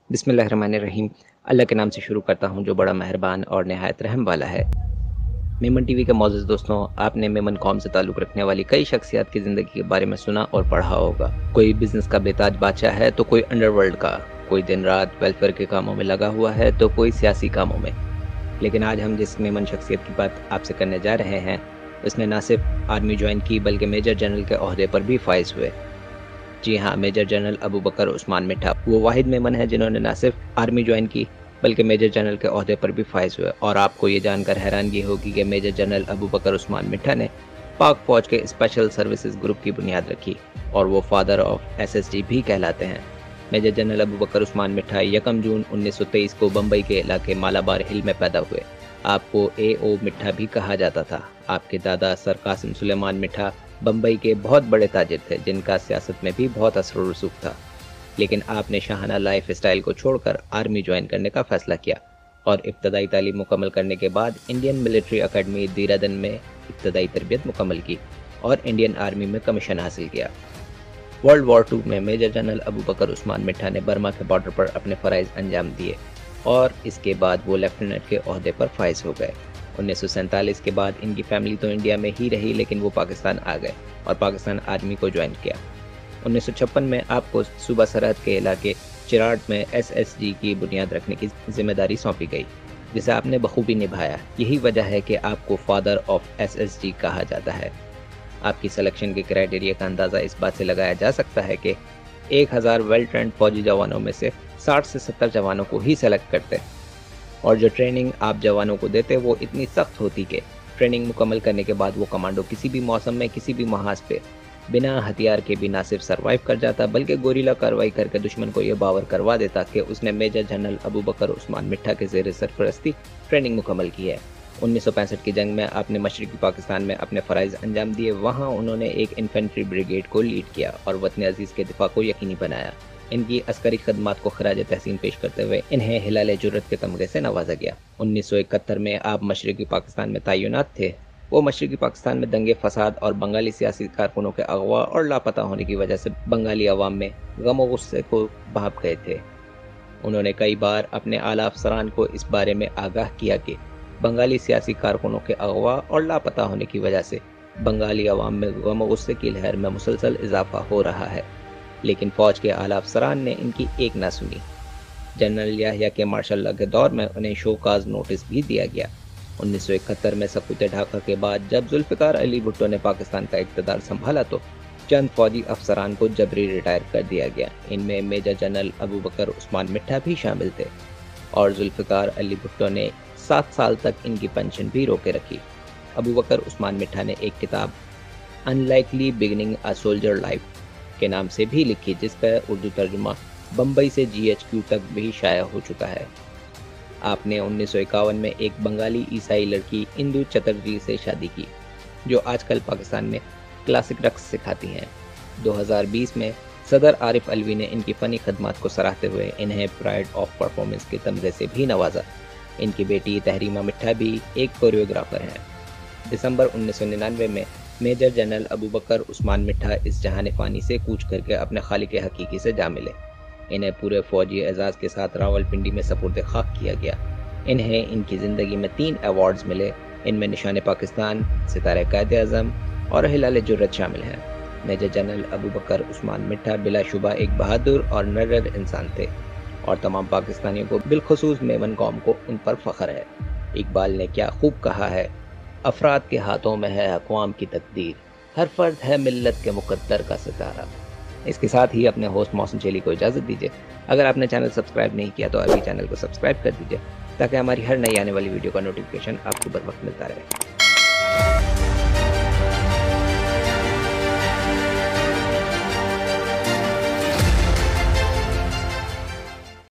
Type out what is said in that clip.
बिस्मिल्लाहिर्रहमानिर्रहीम। अल्लाह के नाम से शुरू करता हूँ जो बड़ा मेहरबान और नहायत रहम वाला है। मेमन टीवी के मोअज़्ज़ज़ दोस्तों, आपने मेमन कौम से ताल्लुक़ रखने वाली कई शख्सियत की ज़िंदगी के बारे में सुना और पढ़ा होगा। कोई बिज़नेस का बेताज बादशाह है तो कोई अंडरवर्ल्ड का, कोई दिन रात वेलफेयर के कामों में लगा हुआ है तो कोई सियासी कामों में। लेकिन आज हम जिस मेमन शख्सियत की बात आपसे करने जा रहे हैं, उसने ना सिर्फ आर्मी ज्वाइन की बल्कि मेजर जनरल के ओहदे पर भी फाइज़ हुए। जी हाँ, मेजर जनरल अबू बकर उस्मान मिठा वो वाहिद मेमन है जिन्होंने न सिर्फ आर्मी ज्वाइन की बल्कि मेजर जनरल के ओहदे पर भी फाइज हुए। और आपको ये जानकर हैरानगी होगी कि मेजर जनरल अबू बकर उस्मान मिठा ने पाक फौज के स्पेशल सर्विसेज ग्रुप की बुनियाद रखी और वो फादर ऑफ SSG भी कहलाते हैं। मेजर जनरल अबू बकर उस्मान मिठा 1 जून 1923 को बम्बई के इलाके मालाबार हिल में पैदा हुए। आपको AO मिठा भी कहा जाता था। आपके दादा सर कासिम सुलेमान मिठा बम्बई के बहुत बड़े ताजिर थे जिनका सियासत में भी बहुत असर और रसूख था। लेकिन आपने शाहाना लाइफ स्टाइल को छोड़कर आर्मी ज्वाइन करने का फैसला किया और इब्तदाई तालीम मुकम्मल करने के बाद इंडियन मिलिट्री अकेडमी देहरादून में इब्तदाई तरबियत मुकम्मल की और इंडियन आर्मी में कमीशन हासिल किया। वर्ल्ड वॉर 2 में मेजर जनरल अबू बकर उस्मान मिठा ने बर्मा के बॉर्डर पर अपने फ़राइज़ अंजाम दिए और इसके बाद वो लेफ्टिनेंट के ओहदे पर फाइज हो गए। 1947 के बाद इनकी फैमिली तो इंडिया में ही रही लेकिन वो पाकिस्तान आ गए और पाकिस्तान आर्मी को ज्वाइन किया। 1956 में आपको सूबा सरहद के इलाके चिराट में SSG की बुनियाद रखने की जिम्मेदारी सौंपी गई, जिसे आपने बखूबी निभाया। यही वजह है कि आपको फादर ऑफ SSG कहा जाता है। आपकी सिलेक्शन के क्राइटेरिया का अंदाज़ा इस बात से लगाया जा सकता है कि 1000 वेल ट्रेंड फौजी जवानों में से 60 से 70 जवानों को ही सेलेक्ट करते और जो ट्रेनिंग आप जवानों को देते वो इतनी सख्त होती कि ट्रेनिंग मुकम्मल करने के बाद वो कमांडो किसी भी मौसम में किसी भी महाज पे बिना हथियार के भी ना सिर्फ सर्वाइव कर जाता बल्कि गोरिल्ला कार्रवाई करके दुश्मन को ये बावर करवा देता कि उसने मेजर जनरल अबू बकर उस्मान मिठा के ज़ेर सरपरस्ती ट्रेनिंग मुकम्मल की है। 1965 की जंग में आपने मशरक़ी पाकिस्तान में अपने फ़राइज़ अंजाम दिए। वहाँ उन्होंने एक इन्फेंट्री ब्रिगेड को लीड किया और वतन अजीज़ के दिफा को यकीनी बनाया। इनकी अस्करी खदमात को खराज तहसीन पेश करते हुए इन्हें हिलाल जुर्रत के तमगे से नवाजा गया। 1971 में आप मशरक़ी पाकिस्तान में तैनात थे। वो मशरक़ी पाकिस्तान में दंगे फसाद और बंगाली सियासी कारकुनों के अगवा और लापता होने की वजह से बंगाली अवाम में गम और गुस्से को भाप गए थे। उन्होंने कई बार अपने आला अफसरान को इस बारे में आगाह किया कि बंगाली सियासी कारकुनों के अगवा और लापता होने की वजह से बंगाली अवाम में गम और गुस्से की लहर में मुसलसल इजाफा हो रहा है, लेकिन फ़ौज के आला अफसरान ने इनकी एक ना सुनी। जनरल याहिया के मार्शल लॉ के दौर में उन्हें शोकाज नोटिस भी दिया गया। 1971 में सकूत ढाका के बाद जब जुल्फ़िकार अली भुट्टो ने पाकिस्तान का इक़्तिदार संभाला तो चंद फौजी अफसरान को जबरी रिटायर कर दिया गया। इनमें मेजर जनरल अबू बकर उस्मान मिठा भी शामिल थे और जुल्फ़िकार अली भुट्टो ने 7 साल तक इनकी पेंशन भी रोके रखी। अबू बकर उस्मान मिठा ने एक किताब unlikely beginning a soldier life के नाम से भी लिखी, जिसका उर्दू तर्जुमा बम्बई से GHQ तक भी शाया हो चुका है। आपने 1951 में एक बंगाली ईसाई लड़की इंदु चटर्जी से शादी की जो आजकल पाकिस्तान में क्लासिक रक्स सिखाती हैं। 2020 में सदर आरिफ अलवी ने इनकी फ़नी खदमात को सराहते हुए इन्हें प्राइड ऑफ परफॉर्मेंस के तमगे से भी नवाजा। इनकी बेटी तहरीमा मिठा भी एक कोरियोग्राफर हैं। दिसंबर 1999 में मेजर जनरल अबू बकर उस्मान मिठा इस जहान फ़ानी से कूच करके अपने खालिक हकीकी से जा मिले। इन्हें पूरे फौजी एजाज़ के साथ रावलपिंडी में सपुर्द खाक किया गया। इन्हें इनकी ज़िंदगी में 3 अवार्ड्स मिले। इनमें निशान पाकिस्तान, सितारे कायद-ए-आज़म और हिलाल जुर्रत शामिल हैं। मेजर जनरल अबू बकर उस्मान मिठा बिलाशुबा एक बहादुर और नर्र इंसान थे और तमाम पाकिस्तानियों को बिलखुसूस मेमन कौम को उन पर फ़ख्र है। इकबाल ने क्या खूब कहा है, अफराद के हाथों में है अक़वाम की तकदीर, हर फर्द है मिल्लत के मुक़द्दर का सितारा। इसके साथ ही अपने होस्ट मौसम चेली को इजाज़त दीजिए। अगर आपने चैनल सब्सक्राइब नहीं किया तो अभी चैनल को सब्सक्राइब कर दीजिए ताकि हमारी हर नई आने वाली वीडियो का नोटिफिकेशन आपको बर वक्त मिलता रहे।